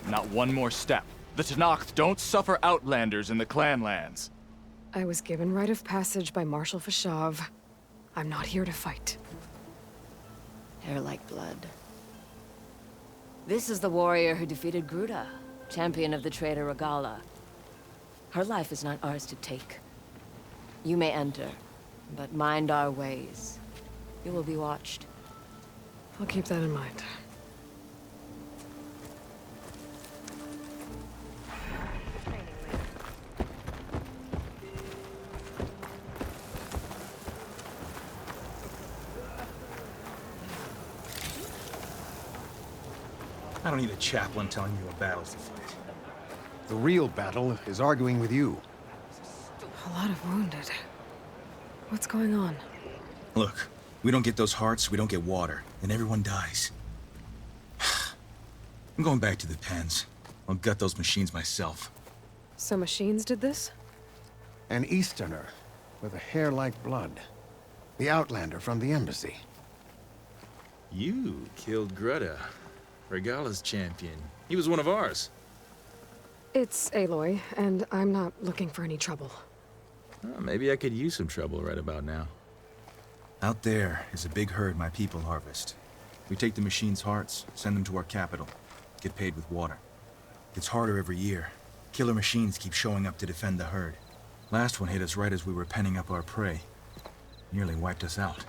Not one more step. The Tenakth don't suffer outlanders in the clanlands. I was given rite of passage by Marshal Fashav. I'm not here to fight. Hair like blood. This is the warrior who defeated Gruda, champion of the traitor Regala. Her life is not ours to take. You may enter, but mind our ways. You will be watched. I'll keep that in mind. I don't need a chaplain telling you what battles to fight. The real battle is arguing with you. A lot of wounded. What's going on? Look, we don't get those hearts, we don't get water, and everyone dies. I'm going back to the pens. I'll gut those machines myself. So machines did this? An Easterner with a hair like blood. The Outlander from the embassy. You killed Greta, Regala's champion. He was one of ours. It's Aloy, and I'm not looking for any trouble. Well, maybe I could use some trouble right about now. Out there is a big herd my people harvest. We take the machines' hearts, send them to our capital, get paid with water. It's harder every year. Killer machines keep showing up to defend the herd. Last one hit us right as we were penning up our prey. Nearly wiped us out.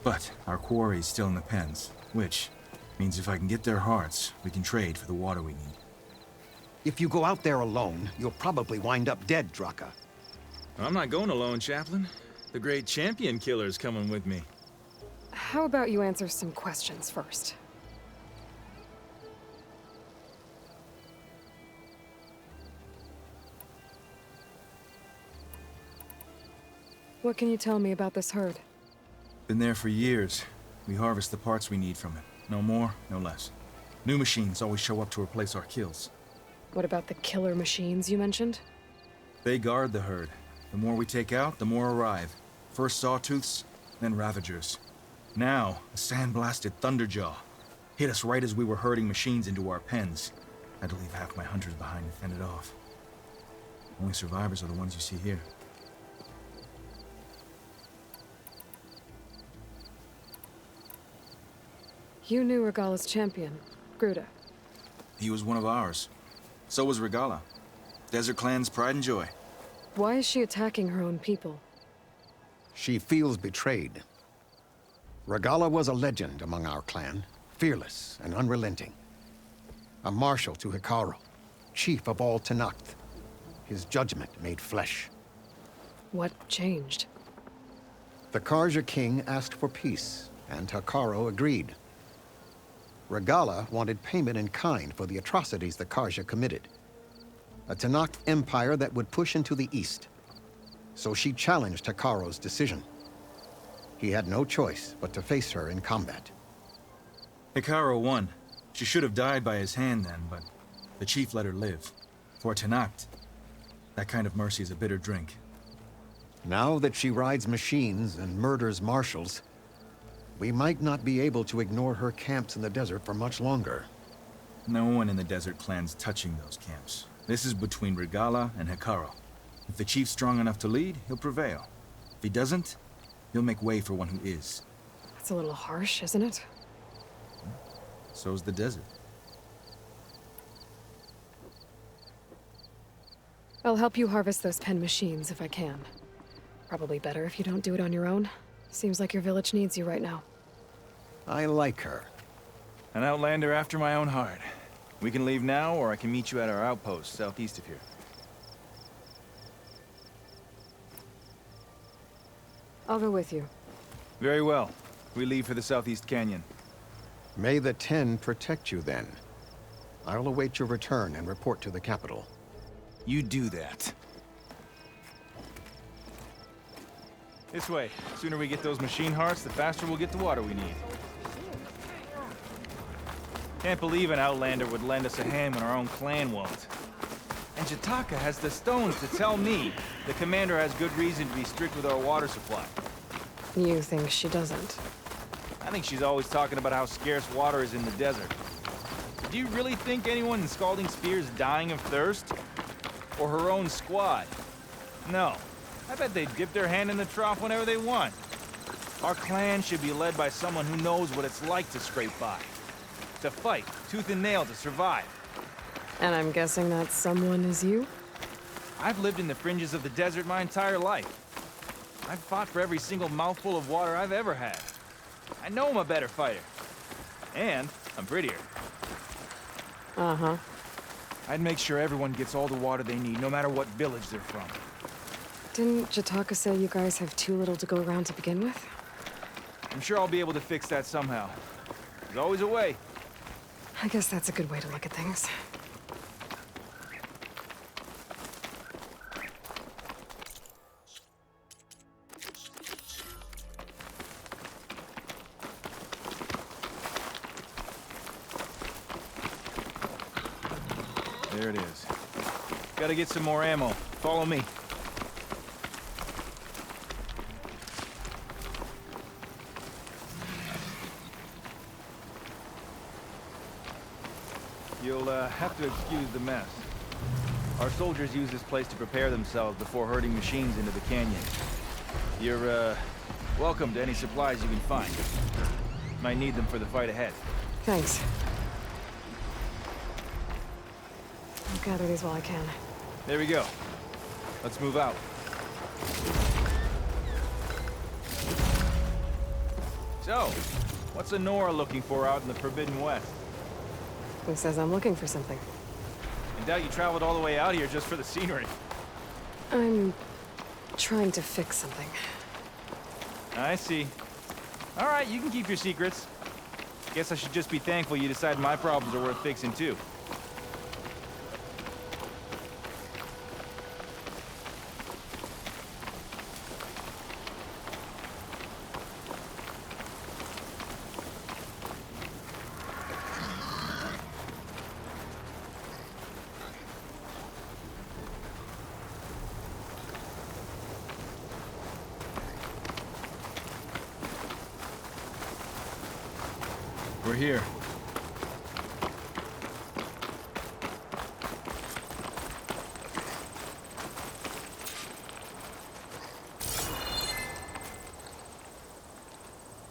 But our quarry's still in the pens, which means if I can get their hearts, we can trade for the water we need. If you go out there alone, you'll probably wind up dead, Draka. I'm not going alone, Chaplain. The great champion killer's coming with me. How about you answer some questions first? What can you tell me about this herd? Been there for years. We harvest the parts we need from it. No more, no less. New machines always show up to replace our kills. What about the killer machines you mentioned? They guard the herd. The more we take out, the more arrive. First sawtooths, then ravagers. Now, a sandblasted thunderjaw. Hit us right as we were herding machines into our pens. Had to leave half my hunters behind to fend it off. Only survivors are the ones you see here. You knew Regala's champion, Gruda. He was one of ours. So was Regala. Desert Clan's pride and joy. Why is she attacking her own people? She feels betrayed. Regala was a legend among our clan, fearless and unrelenting. A marshal to Hikaru, chief of all Tenakth. His judgment made flesh. What changed? The Karja king asked for peace, and Hikaru agreed. Regala wanted payment in kind for the atrocities the Karja committed. A Tenakth empire that would push into the east. So she challenged Hikaru's decision. He had no choice but to face her in combat. Hikaru won. She should have died by his hand then, but the chief let her live. For Tenakth, that kind of mercy is a bitter drink. Now that she rides machines and murders marshals, we might not be able to ignore her camps in the desert for much longer. No one in the Desert Clan's touching those camps. This is between Regala and Hikaru. If the chief's strong enough to lead, he'll prevail. If he doesn't, he'll make way for one who is. That's a little harsh, isn't it? So's the desert. I'll help you harvest those pen machines if I can. Probably better if you don't do it on your own. Seems like your village needs you right now. I like her. An outlander after my own heart. We can leave now, or I can meet you at our outpost southeast of here. I'll go with you. Very well. We leave for the southeast canyon. May the Ten protect you then. I'll await your return and report to the capital. You do that. This way. Sooner we get those machine hearts, the faster we'll get the water we need. Can't believe an outlander would lend us a hand when our own clan won't. And Jataka has the stones to tell me the commander has good reason to be strict with our water supply. You think she doesn't? I think she's always talking about how scarce water is in the desert. Do you really think anyone in Scalding Spear's dying of thirst? Or her own squad? No. I bet they dip their hand in the trough whenever they want. Our clan should be led by someone who knows what it's like to scrape by. To fight, tooth and nail to survive. And I'm guessing that someone is you? I've lived in the fringes of the desert my entire life. I've fought for every single mouthful of water I've ever had. I know I'm a better fighter. And I'm prettier. Uh-huh. I'd make sure everyone gets all the water they need, no matter what village they're from. Didn't Jataka say you guys have too little to go around to begin with? I'm sure I'll be able to fix that somehow. There's always a way. I guess that's a good way to look at things. There it is. Gotta get some more ammo. Follow me. You'll have to excuse the mess. Our soldiers use this place to prepare themselves before herding machines into the canyon. You're, welcome to any supplies you can find. Might need them for the fight ahead. Thanks. I'll gather these while I can. There we go. Let's move out. So, what's Honora looking for out in the Forbidden West? Who says I'm looking for something? I doubt you traveled all the way out here just for the scenery. I'm trying to fix something. I see. All right, you can keep your secrets. Guess I should just be thankful you decide my problems are worth fixing too. We're here.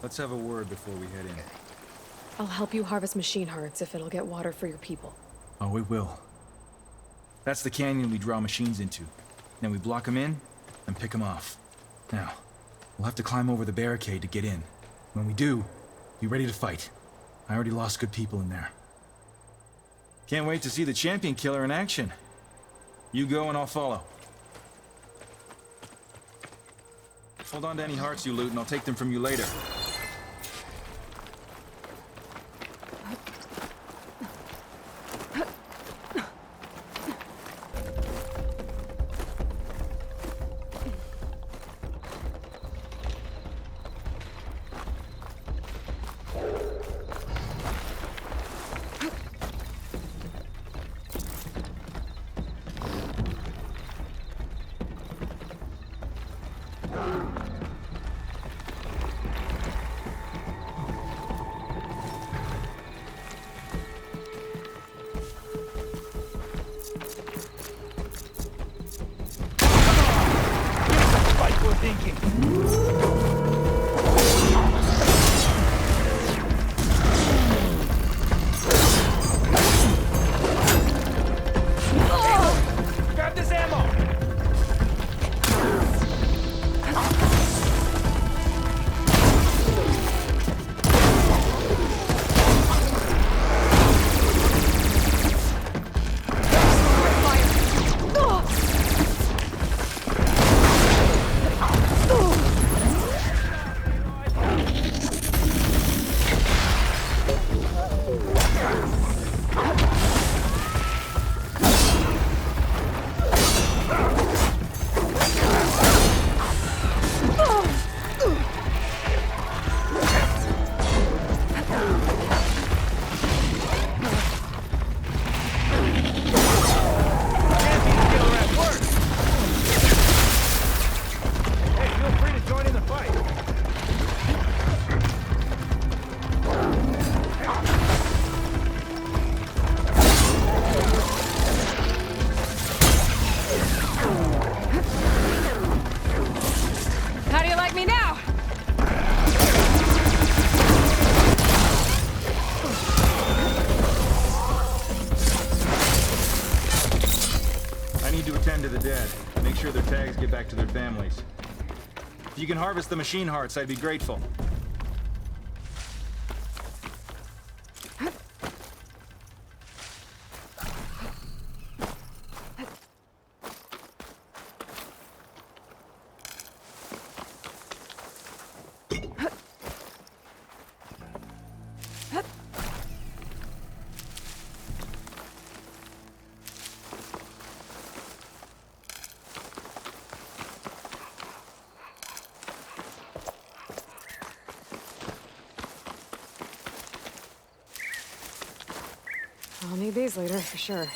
Let's have a word before we head in. I'll help you harvest machine hearts if it'll get water for your people. Oh, it will. That's the canyon we draw machines into. Then we block them in and pick them off. Now, we'll have to climb over the barricade to get in. When we do, be ready to fight. I already lost good people in there. Can't wait to see the champion killer in action. You go and I'll follow. Hold on to any hearts you loot and I'll take them from you later. back to their families. If you can harvest the machine hearts, I'd be grateful. I'll need these later, for sure.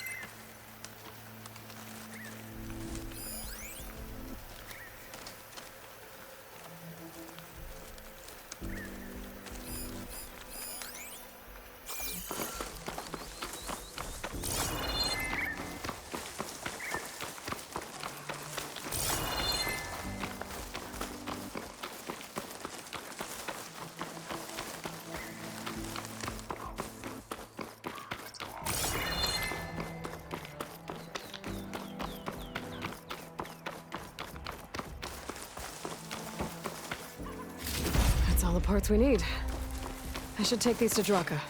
That's all the parts we need. I should take these to Draka.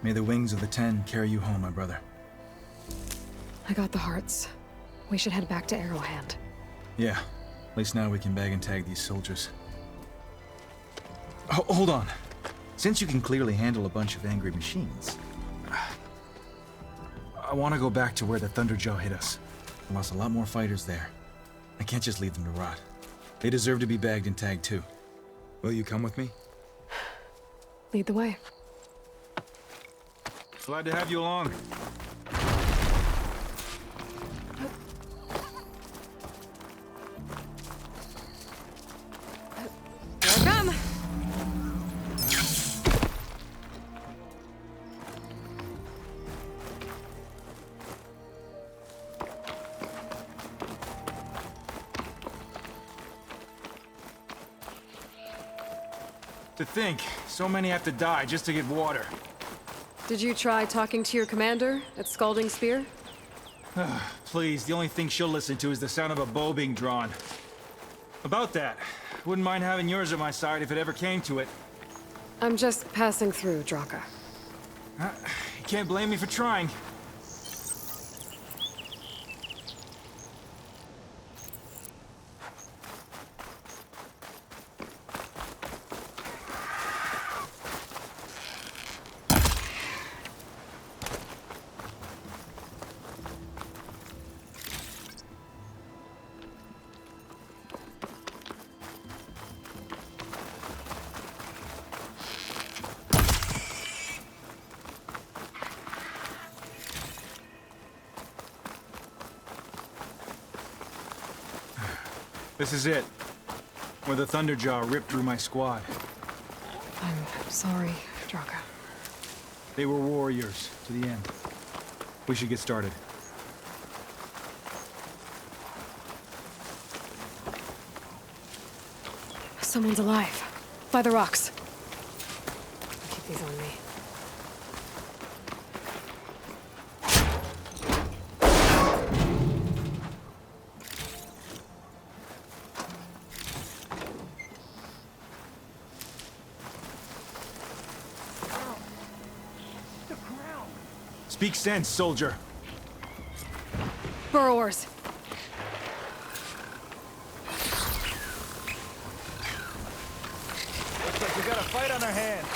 May the wings of the Ten carry you home, my brother. I got the hearts. We should head back to Arrowhand. Yeah, at least now we can bag and tag these soldiers. Hold on. Since you can clearly handle a bunch of angry machines, I want to go back to where the Thunderjaw hit us. I lost a lot more fighters there. I can't just leave them to rot. They deserve to be bagged and tagged too. Will you come with me? Lead the way. Glad to have you along. Here I come! To think, so many have to die just to get water. Did you try talking to your commander at Scalding Spear? Please, the only thing she'll listen to is the sound of a bow being drawn. About that, wouldn't mind having yours at my side if it ever came to it. I'm just passing through, Draka. You can't blame me for trying. This is it. Where the Thunderjaw ripped through my squad. I'm sorry, Draka. They were warriors to the end. We should get started. Someone's alive. By the rocks. I'll keep these on me. Speak sense, soldier. Burrowers. Looks like we got a fight on our hands.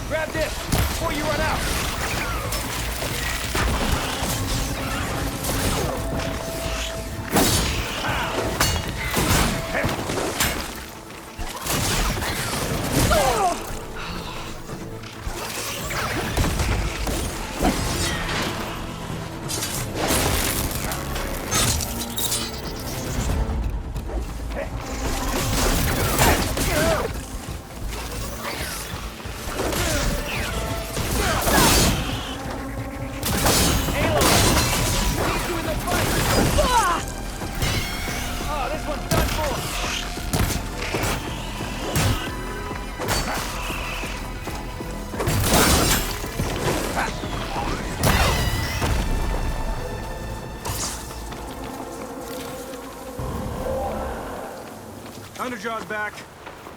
Grab this! Thunderjaw's back.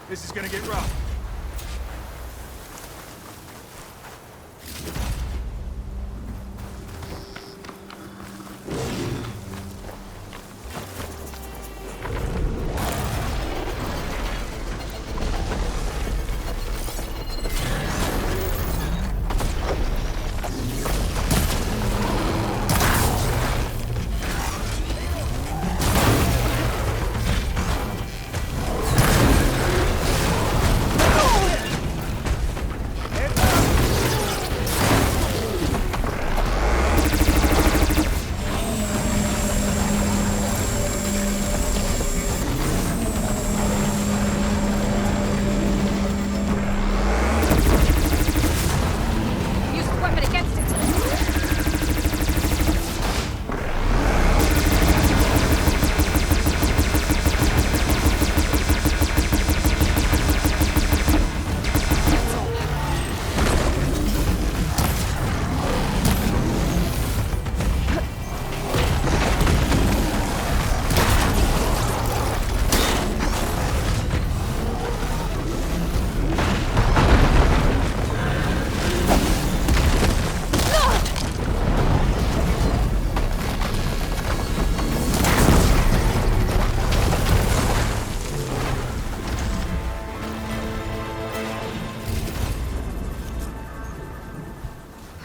This is gonna get rough. Use the weapon against it.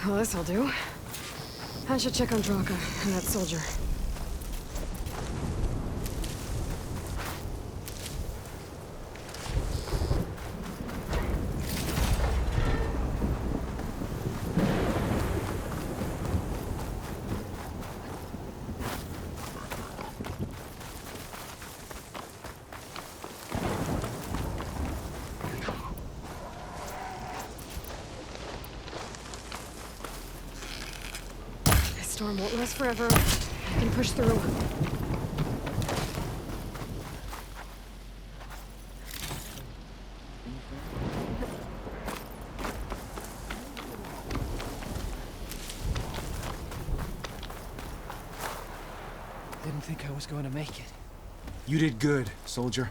Well, this'll do. I should check on Draka and that soldier. This storm won't last forever. I can push through. Didn't think I was going to make it. You did good, soldier.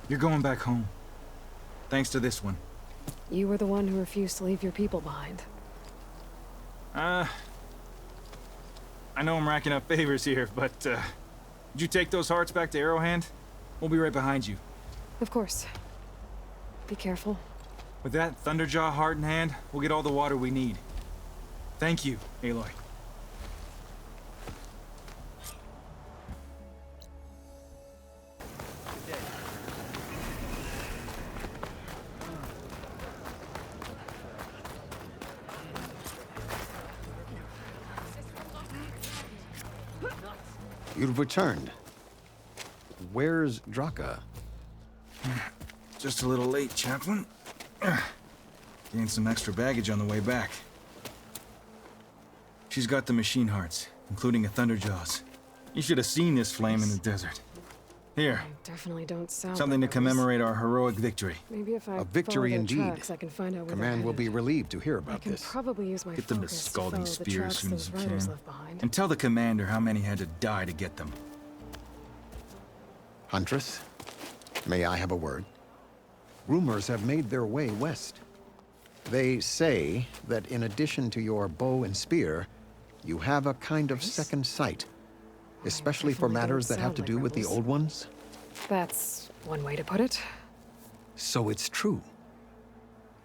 You're going back home. Thanks to this one. You were the one who refused to leave your people behind. I know I'm racking up favors here, but, did you take those hearts back to Arrowhand? We'll be right behind you. Of course. Be careful. With that Thunderjaw heart in hand, we'll get all the water we need. Thank you, Aloy. You've returned. Where's Draka? Just a little late, Chaplain. Gained some extra baggage on the way back. She's got the machine hearts, including a Thunderjaws. You should have seen this flame in the desert. Here, I definitely don't sound something to like nervous. commemorate our heroic victory. Maybe if I A victory follow their indeed. tracks, I can find out where they're Command will be headed. relieved to hear I about can this. probably use my Get them to focus Scalding follow the Spear as tracks soon as those you riders can. left behind. And tell the commander how many had to die to get them. Huntress, may I have a word? Rumors have made their way west. They say that in addition to your bow and spear, you have a kind of second sight, especially for definitely matters don't that have sound to like do with the rebels. old ones. That's one way to put it. So it's true.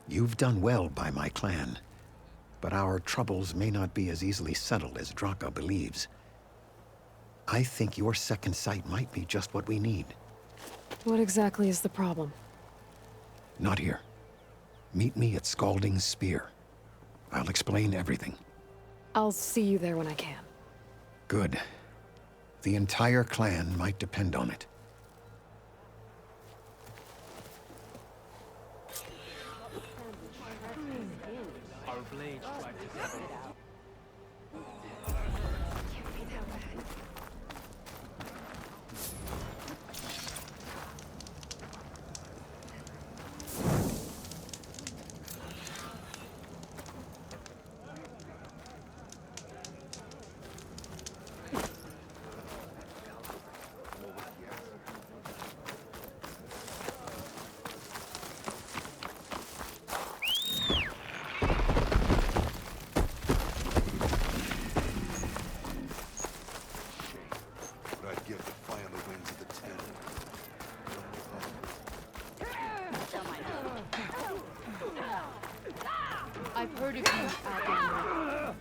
You've done well by my clan, but our troubles may not be as easily settled as Draka believes. I think your second sight might be just what we need. What exactly is the problem? Not here. Meet me at Scalding Spear. I'll explain everything. I'll see you there when I can. Good. The entire clan might depend on it. heard of you, Outlander.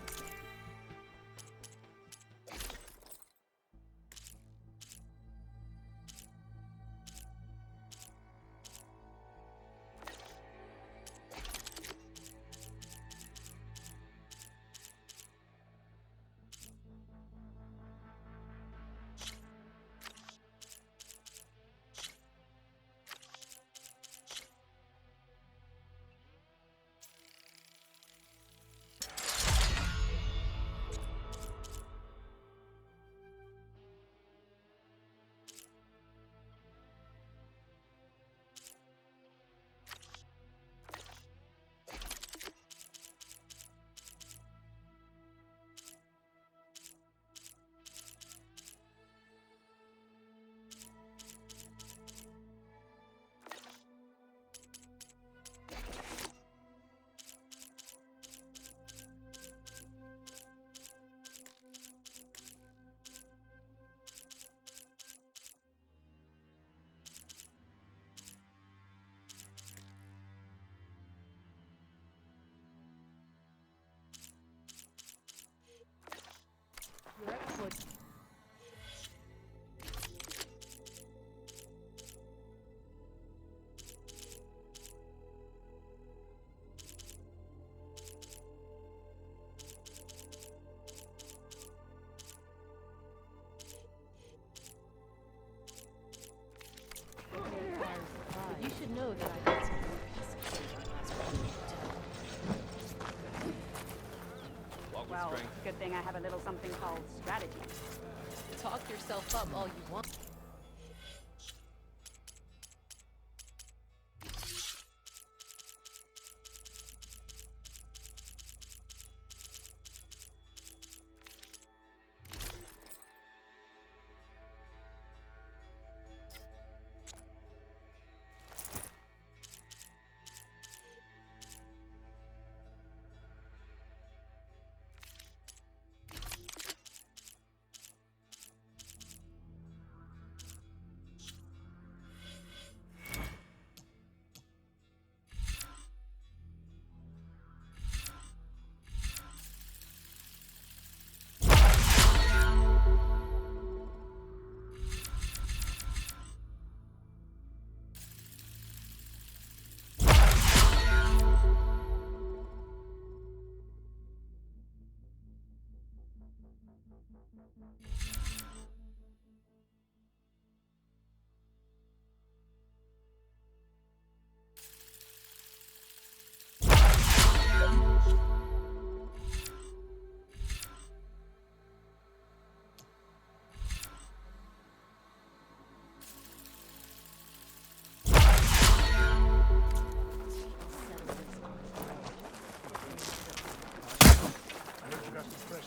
Your exploits. You should know that I had some more pieces in my last project. Well, good thing I have a little something called strategy. Talk yourself up all you want. Put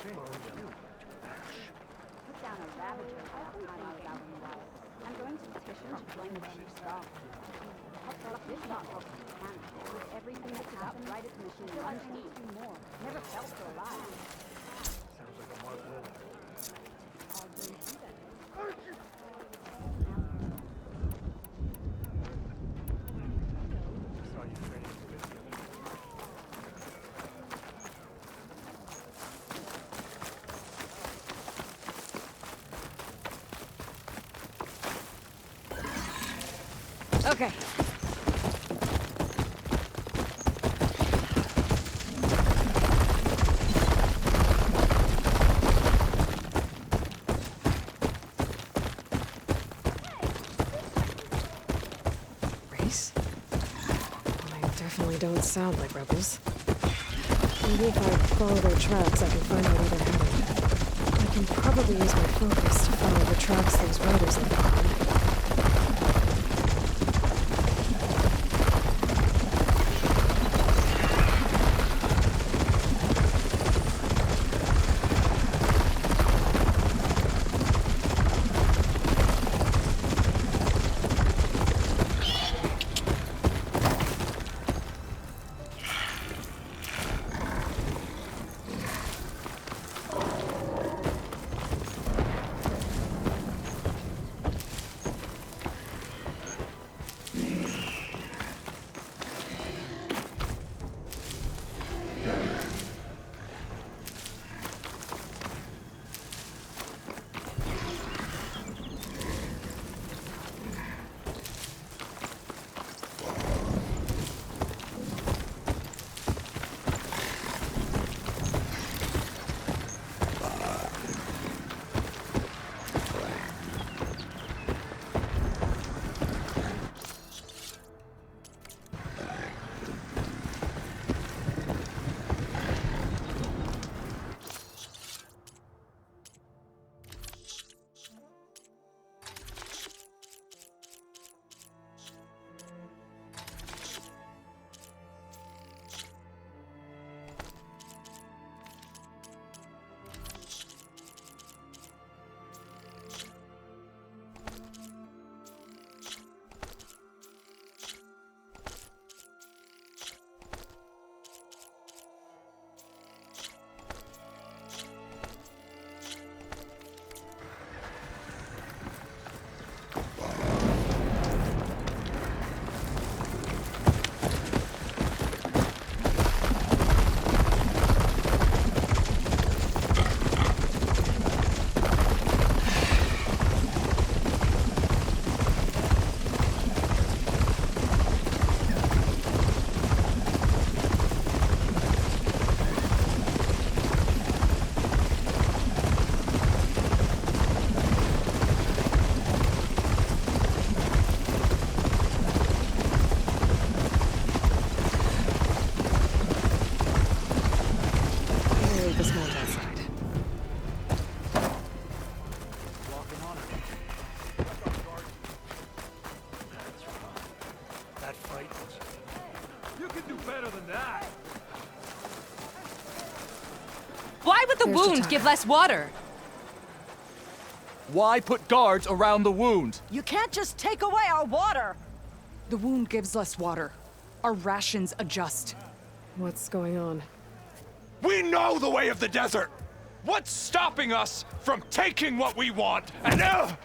down a ravager last time I was out in the wild. I'm going to petition to join the chief staff. This not help you can. With everything that's up right at the machine, I need to do more. Never felt so alive. Sounds like a Mark Lily. I'll bring you that. Saw you training for this the other day. Okay. Race? Well, they definitely don't sound like rebels. Maybe if I follow their tracks, I can find out where they're headed. I can probably use my focus to follow the tracks those riders have gone on. Why would the wound give less water? Why put guards around the wound? You can't just take away our water! The wound gives less water. Our rations adjust. What's going on? We know the way of the desert! What's stopping us from taking what we want and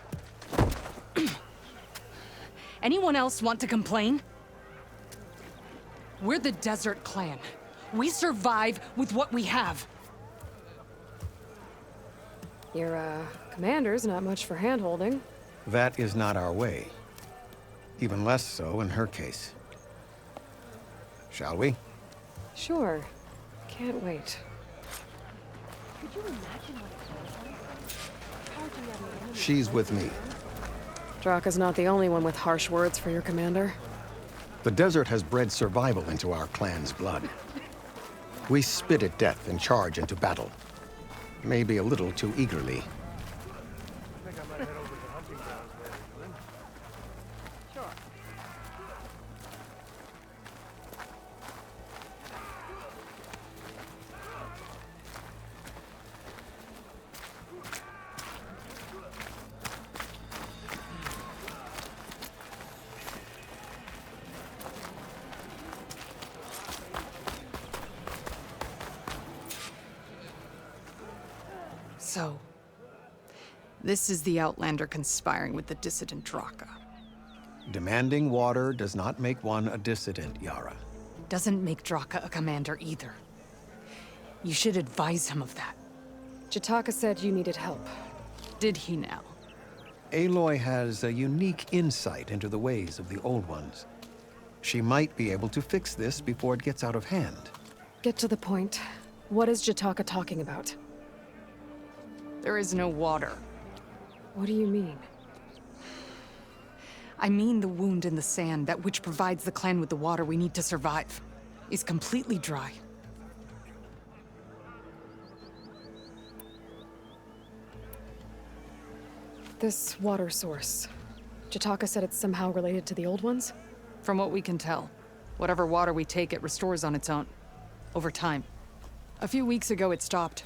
Anyone else want to complain? We're the Desert Clan. We survive with what we have. Your, commander's not much for hand-holding. That is not our way. Even less so in her case. Shall we? Sure. Can't wait. Could you imagine what it feels like? Charging at an enemy. She's with me. Draka's not the only one with harsh words for your commander. The desert has bred survival into our clan's blood. We spit at death and charge into battle. Maybe a little too eagerly. I think I might head over to the hunting grounds there, Lynn. Sure. So, this is the Outlander conspiring with the dissident Draka. Demanding water does not make one a dissident, Yara. Doesn't make Draka a commander either. You should advise him of that. Jataka said you needed help. Did he now? Aloy has a unique insight into the ways of the Old Ones. She might be able to fix this before it gets out of hand. Get to the point. What is Jataka talking about? There is no water. What do you mean? I mean the wound in the sand, that which provides the clan with the water we need to survive, is completely dry. This water source. Jataka said it's somehow related to the Old Ones? From what we can tell, whatever water we take, it restores on its own. Over time. A few weeks ago, it stopped.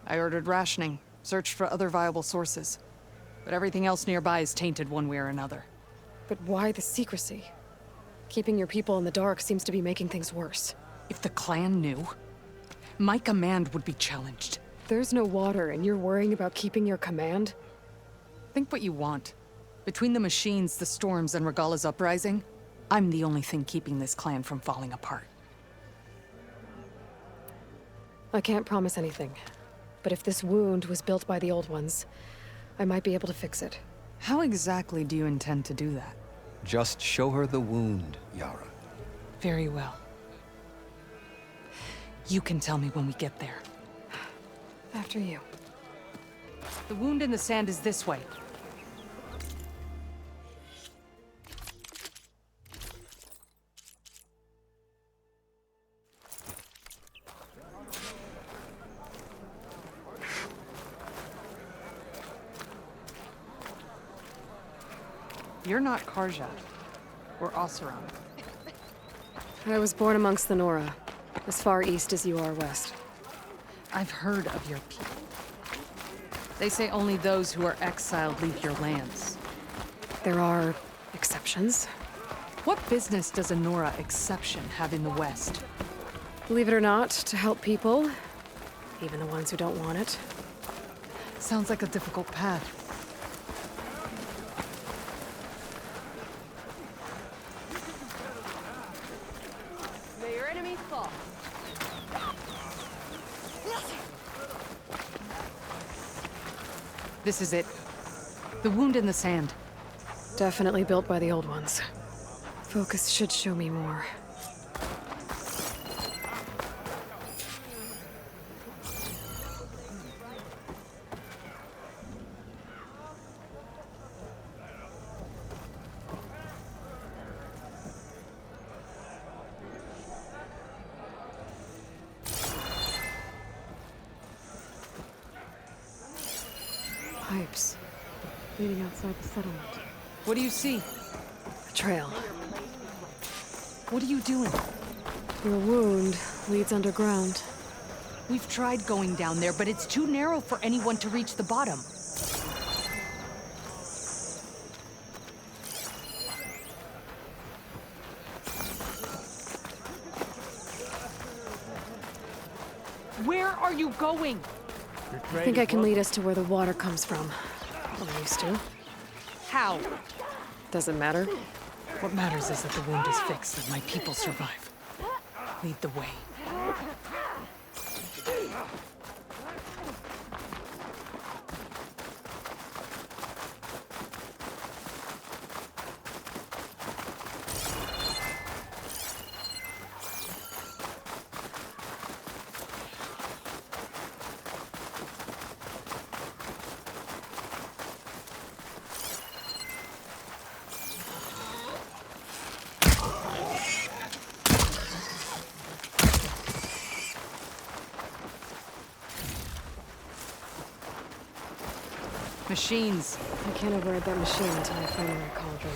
I ordered rationing, searched for other viable sources. But everything else nearby is tainted one way or another. But why the secrecy? Keeping your people in the dark seems to be making things worse. If the clan knew, my command would be challenged. There's no water, and you're worrying about keeping your command? Think what you want. Between the machines, the storms, and Regala's uprising, I'm the only thing keeping this clan from falling apart. I can't promise anything. But if this wound was built by the Old Ones, I might be able to fix it. How exactly do you intend to do that? Just show her the wound, Yara. Very well. You can tell me when we get there. After you. The wound in the sand is this way. You're not Karja, or Oseram. I was born amongst the Nora, as far east as you are west. I've heard of your people. They say only those who are exiled leave your lands. There are exceptions. What business does a Nora exception have in the West? Believe it or not, to help people, even the ones who don't want it. Sounds like a difficult path. May your enemies fall. This is it. The wound in the sand. Definitely built by the old ones. Focus should show me more. Pipes leading outside the settlement. What do you see? A trail. What are you doing? Your wound leads underground. We've tried going down there, but it's too narrow for anyone to reach the bottom. Where are you going? I think I can lead us to where the water comes from. Well, I used to. How? Doesn't matter. What matters is that the wound is fixed, that my people survive. Lead the way. Machines. I can't override that machine until I find the right cauldron.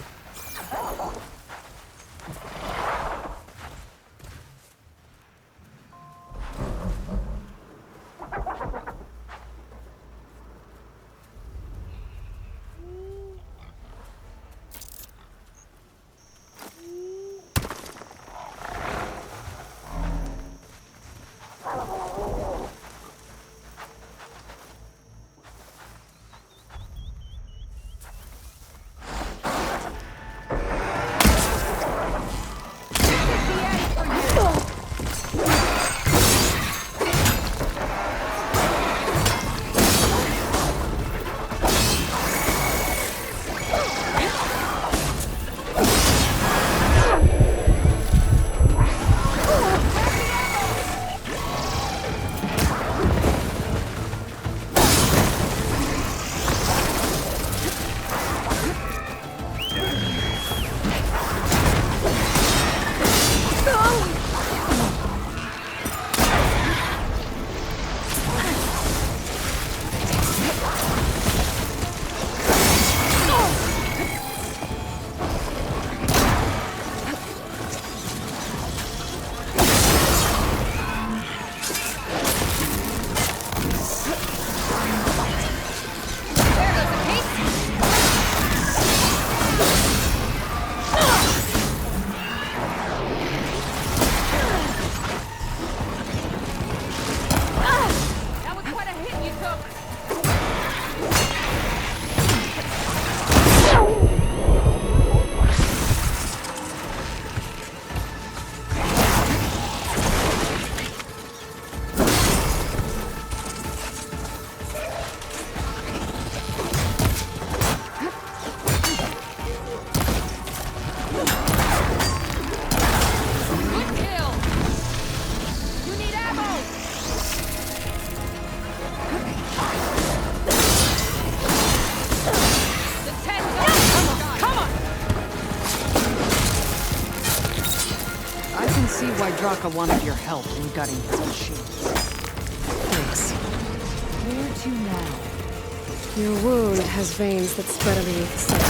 Why Draka wanted your help in gutting his machines. Thanks. Where to now? Your wound has veins that spread underneath the skin.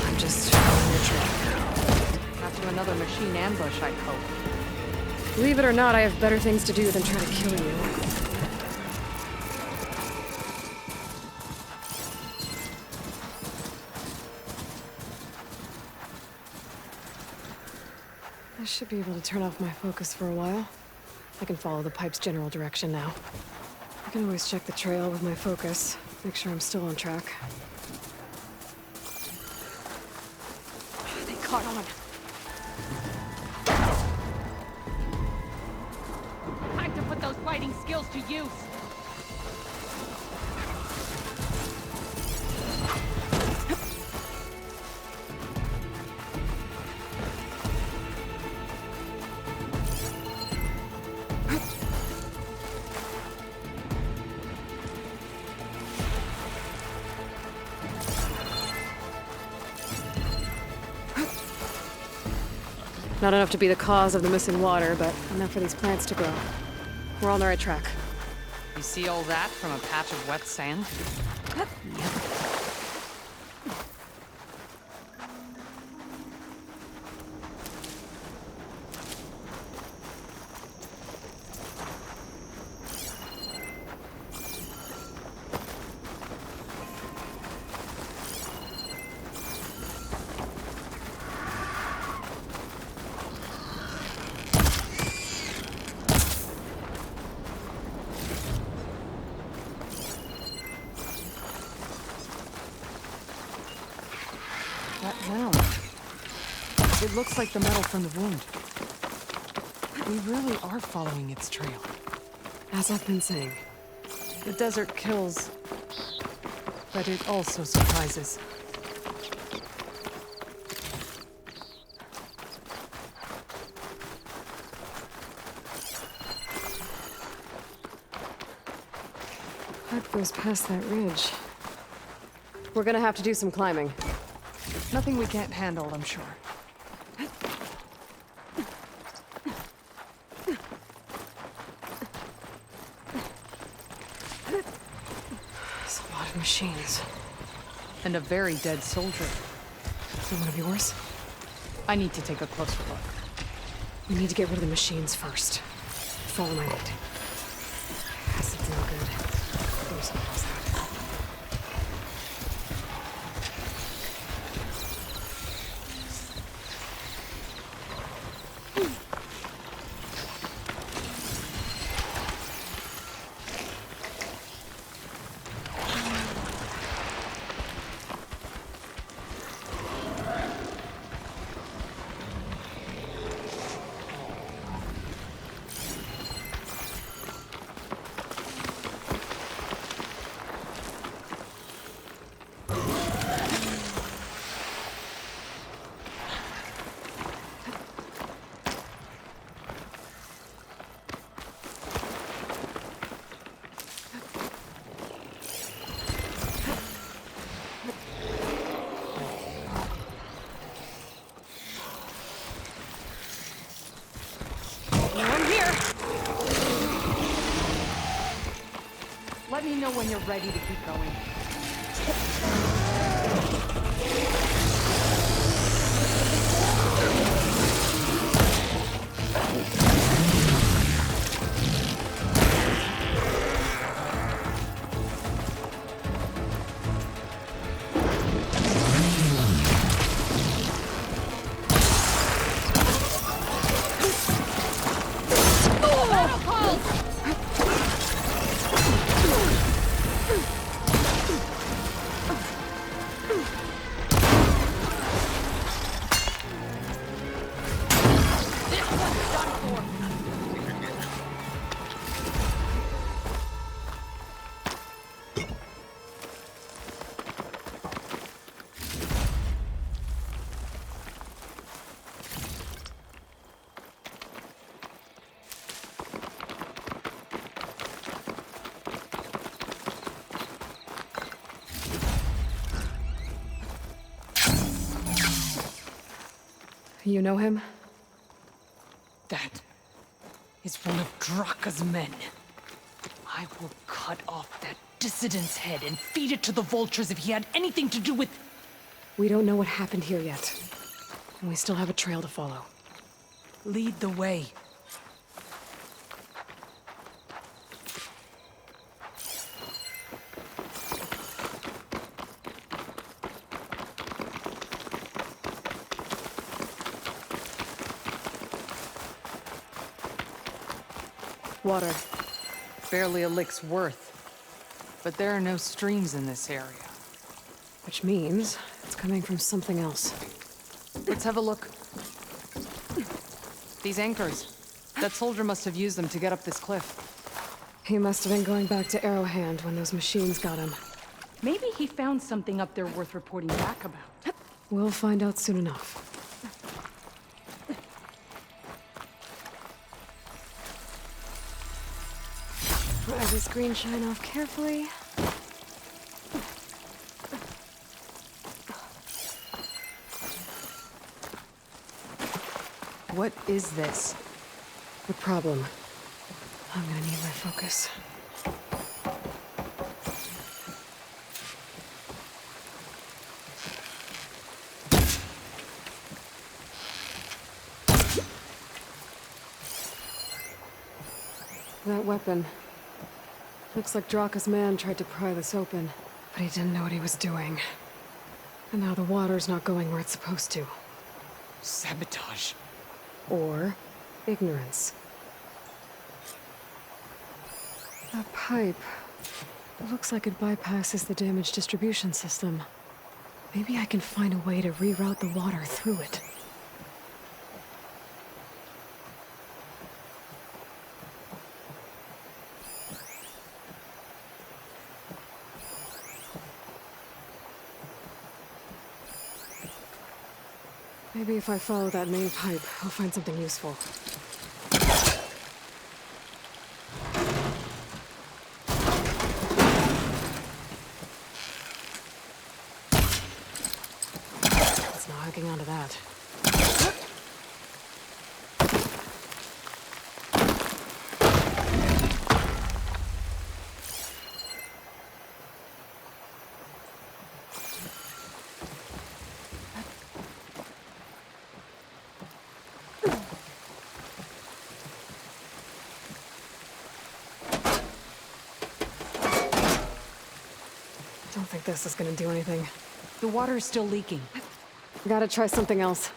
I'm just following your track. Not to another machine ambush, I hope. Believe it or not, I have better things to do than try to kill you. I should be able to turn off my focus for a while. I can follow the pipe's general direction now. I can always check the trail with my focus, make sure I'm still on track. They caught on. Time to put those fighting skills to use. Not enough to be the cause of the missing water, but enough for these plants to grow. We're on the right track. You see all that from a patch of wet sand? Yep. That round. It looks like the metal from the wound. We really are following its trail. As I've been saying. The desert kills, but it also surprises. Pipe goes past that ridge. We're gonna have to do some climbing. Nothing we can't handle, I'm sure. There's a lot of machines. And a very dead soldier. Is he one of yours? I need to take a closer look. We need to get rid of the machines first. Follow my lead. Acid's no good. There's something else there. Let me know when you're ready to keep going. You know him? That is one of Draka's men. I will cut off that dissident's head and feed it to the vultures if he had anything to do with... We don't know what happened here yet. And we still have a trail to follow. Lead the way. Water. Barely a lick's worth. But there are no streams in this area. Which means it's coming from something else. Let's have a look. These anchors. That soldier must have used them to get up this cliff. He must have been going back to Arrowhand when those machines got him. Maybe he found something up there worth reporting back about. We'll find out soon enough. Pry the screen shine off carefully. What is this? The problem. I'm gonna need my focus. That weapon. Looks like Draka's man tried to pry this open, but he didn't know what he was doing. And now the water's not going where it's supposed to. Sabotage. Or ignorance. That pipe. It looks like it bypasses the damaged distribution system. Maybe I can find a way to reroute the water through it. Maybe if I follow that main pipe, I'll find something useful. It's not hooking onto that. Don't think this is gonna do anything. The water is still leaking. Gotta try something else.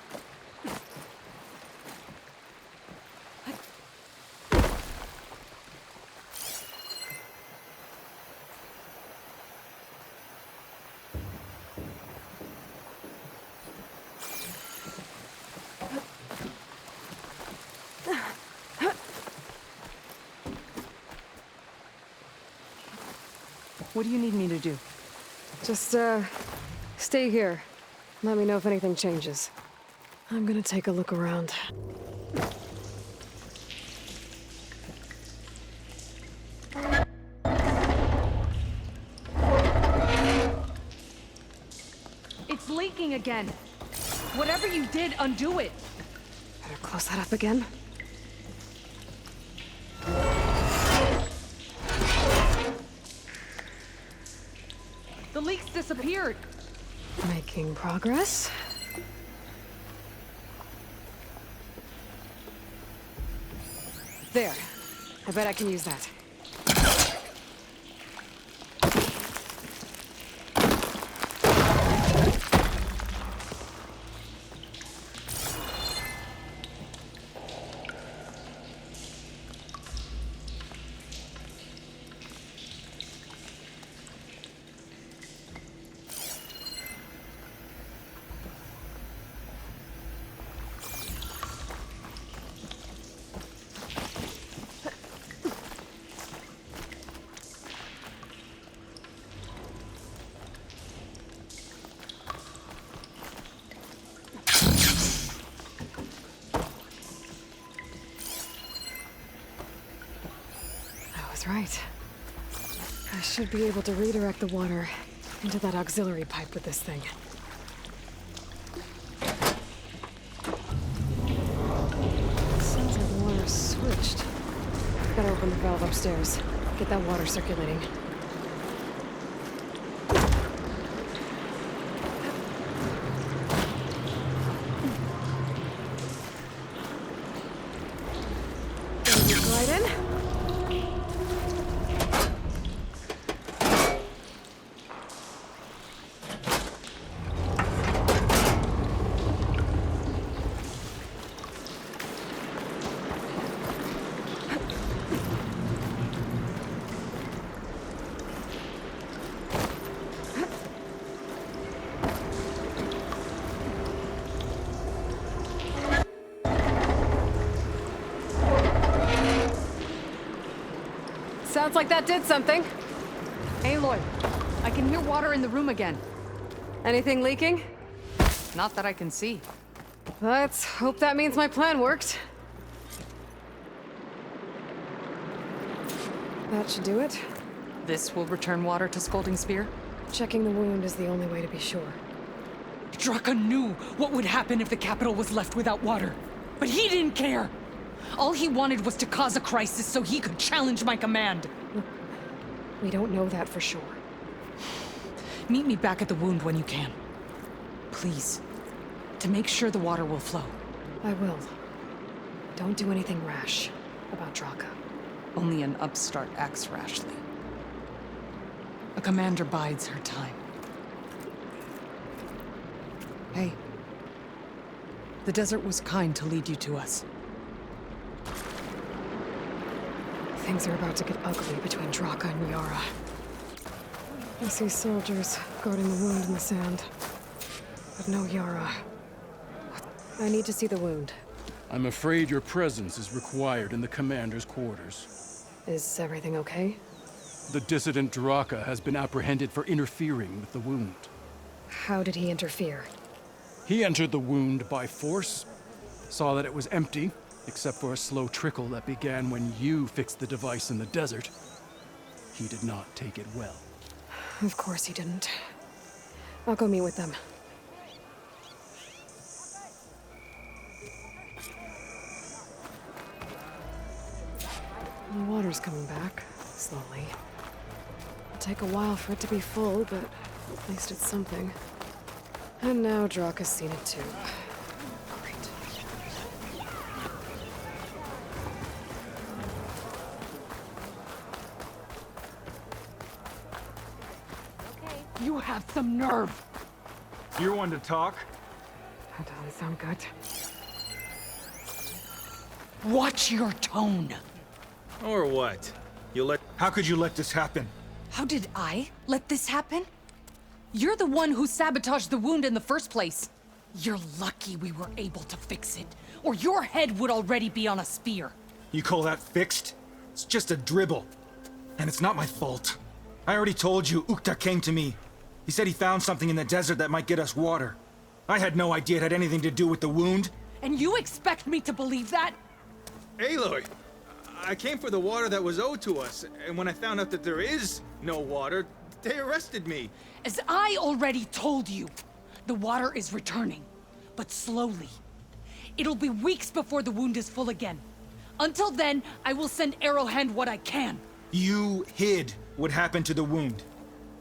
What do you need me to do? Just, stay here. Let me know if anything changes. I'm gonna take a look around. It's leaking again. Whatever you did, undo it. Better close that up again. The leaks disappeared. Making progress. There. I bet I can use that. Right. I should be able to redirect the water into that auxiliary pipe with this thing. Sounds like the water's switched. Gotta open the valve upstairs. Get that water circulating. Glide in. Sounds like that did something. Aloy, I can hear water in the room again. Anything leaking? Not that I can see. Let's hope that means my plan worked. That should do it. This will return water to Scolding Spear? Checking the wound is the only way to be sure. Draka knew what would happen if the capital was left without water. But he didn't care. All he wanted was to cause a crisis so he could challenge my command. We don't know that for sure. Meet me back at the wound when you can. Please. To make sure the water will flow. I will. Don't do anything rash about Draka. Only an upstart acts rashly. A commander bides her time. Hey. The desert was kind to lead you to us. Things are about to get ugly between Draka and Yara. I see soldiers guarding the wound in the sand. But no Yara. I need to see the wound. I'm afraid your presence is required in the commander's quarters. Is everything okay? The dissident Draka has been apprehended for interfering with the wound. How did he interfere? He entered the wound by force, saw that it was empty, except for a slow trickle that began when you fixed the device in the desert. He did not take it well. Of course he didn't. I'll go meet with them. The water's coming back, slowly. It'll take a while for it to be full, but at least it's something. And now Draka's seen it too. Great. You have some nerve. You're one to talk. That doesn't sound good. Watch your tone. Or what? How could you let this happen? How did I let this happen? You're the one who sabotaged the wound in the first place. You're lucky we were able to fix it, or your head would already be on a spear. You call that fixed? It's just a dribble. And it's not my fault. I already told you, Ukta came to me. He said he found something in the desert that might get us water. I had no idea it had anything to do with the wound. And you expect me to believe that? Aloy, I came for the water that was owed to us, and when I found out that there is no water, they arrested me. As I already told you, the water is returning, but slowly. It'll be weeks before the wound is full again. Until then, I will send Arrowhand what I can. You hid what happened to the wound.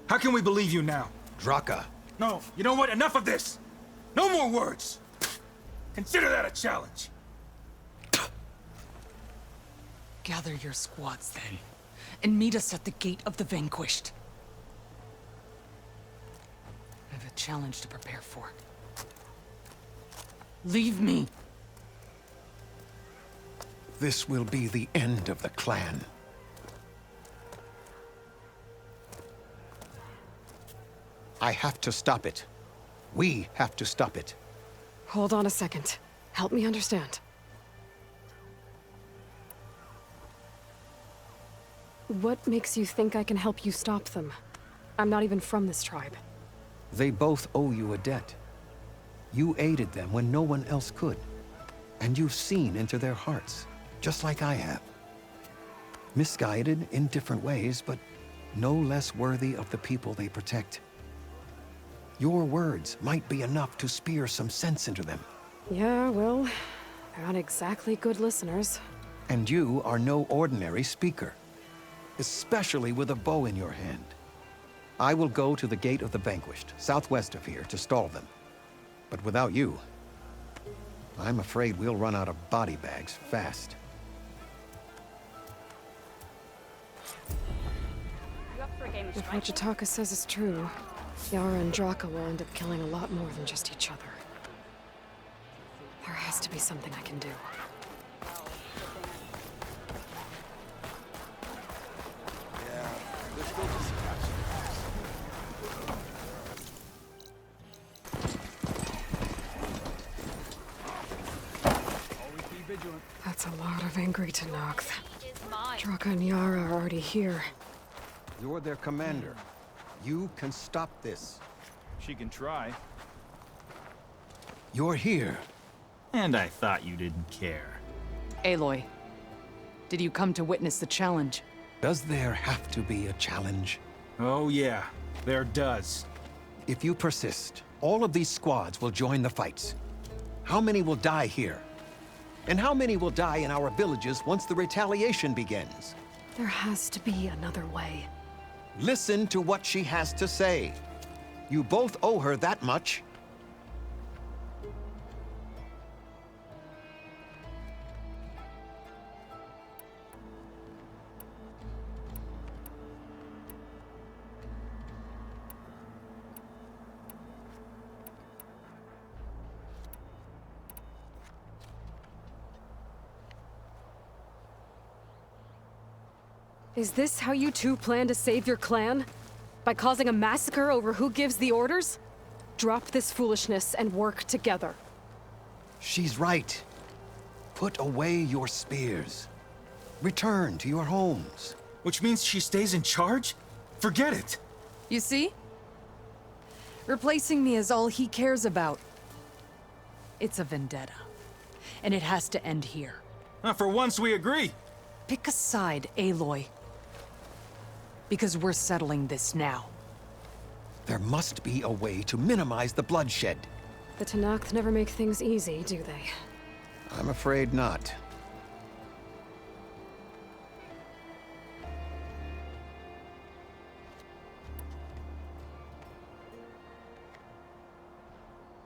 How can we believe you now? Draka. No, you know what? Enough of this! No more words! Consider that a challenge. Gather your squads then, and meet us at the Gate of the Vanquished. I have a challenge to prepare for. Leave me. This will be the end of the clan. I have to stop it. We have to stop it. Hold on a second. Help me understand. What makes you think I can help you stop them? I'm not even from this tribe. They both owe you a debt. You aided them when no one else could. And you've seen into their hearts, just like I have. Misguided in different ways, but no less worthy of the people they protect. Your words might be enough to spear some sense into them. Yeah, well, they're not exactly good listeners. And you are no ordinary speaker, especially with a bow in your hand. I will go to the Gate of the Vanquished, southwest of here, to stall them. But without you, I'm afraid we'll run out of body bags fast. If what Jataka says is true, Yara and Draka will end up killing a lot more than just each other. There has to be something I can do. That's a lot of angry Tanakh. Draka and Yara are already here. You're their commander. You can stop this. She can try. You're here. And I thought you didn't care. Aloy, did you come to witness the challenge? Does there have to be a challenge? Oh yeah, there does. If you persist, all of these squads will join the fights. How many will die here? And how many will die in our villages once the retaliation begins? There has to be another way. Listen to what she has to say. You both owe her that much. Is this how you two plan to save your clan? By causing a massacre over who gives the orders? Drop this foolishness and work together. She's right. Put away your spears. Return to your homes. Which means she stays in charge? Forget it! You see? Replacing me is all he cares about. It's a vendetta. And it has to end here. For once we agree. Pick a side, Aloy. Because we're settling this now. There must be a way to minimize the bloodshed. The Tanakh never make things easy, do they? I'm afraid not.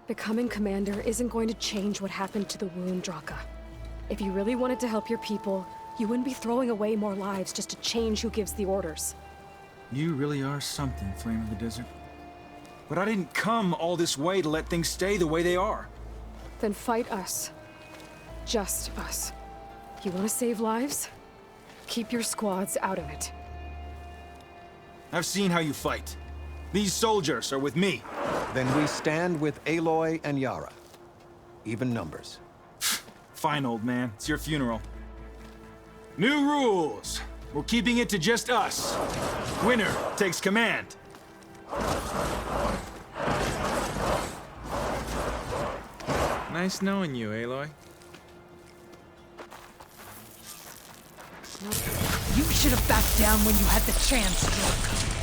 Becoming commander isn't going to change what happened to the wound, Draka. If you really wanted to help your people, you wouldn't be throwing away more lives just to change who gives the orders. You really are something, Flame of the Desert. But I didn't come all this way to let things stay the way they are. Then fight us. Just us. You want to save lives? Keep your squads out of it. I've seen how you fight. These soldiers are with me. Then we stand with Aloy and Yara. Even numbers. Fine, old man. It's your funeral. New rules. We're keeping it to just us. Winner takes command. Nice knowing you, Aloy. You should have backed down when you had the chance, Draka.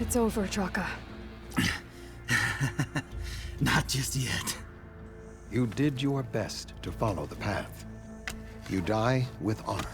It's over, Draka. Not just yet. You did your best to follow the path. You die with honor.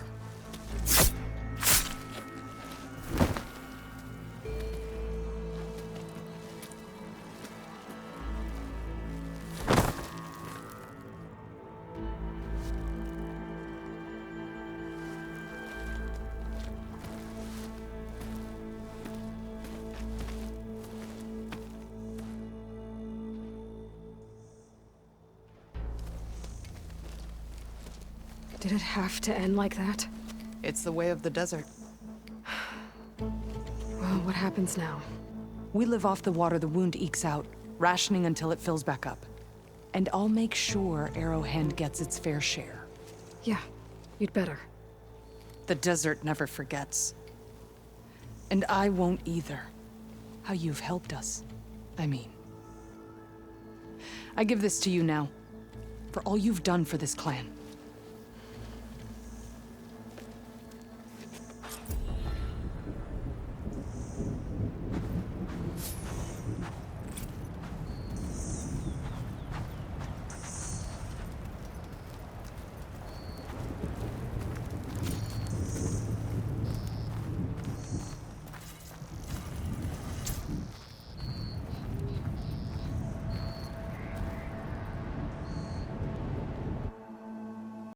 Did it have to end like that? It's the way of the desert. Well, what happens now? We live off the water the wound ekes out, rationing until it fills back up. And I'll make sure Arrowhand gets its fair share. Yeah, you'd better. The desert never forgets. And I won't either. How you've helped us, I mean. I give this to you now, for all you've done for this clan.